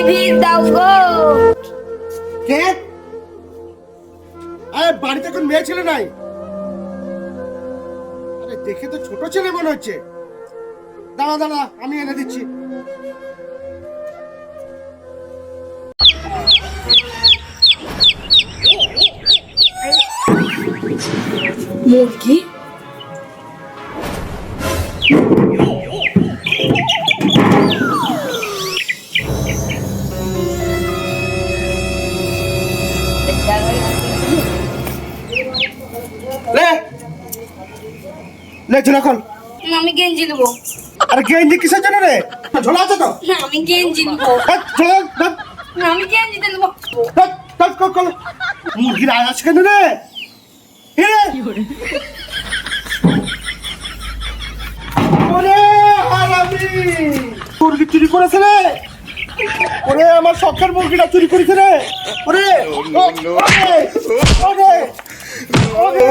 ভিড় দাও গো। কে? আরে বাড়িতে কোন মেয়ে ছেলে নাই? আরে দেখে তো ছোট ছেলে মনে হচ্ছে। দাঁড়া দাঁড়া, আমি এনে দিচ্ছি। মুরগি? লে লে ঝোলা খোল। আমি গেঞ্জি নেবো। আরে গেঞ্জি কিসের জন্য রে? ঝোলা আছে তো? না আমি গেঞ্জি নেবো। ঝোলা ধর, না আমি গেঞ্জিতে নেবো। ধর, ধর, খোল, খোল। মুরগির আওয়াজ কেন রে? ওরে হারামি! মুরগি চুরি করেছে রে। ওরে আমার শখের মুরগিটা চুরি করেছে রে। ওরে ওরে ওরে ওরে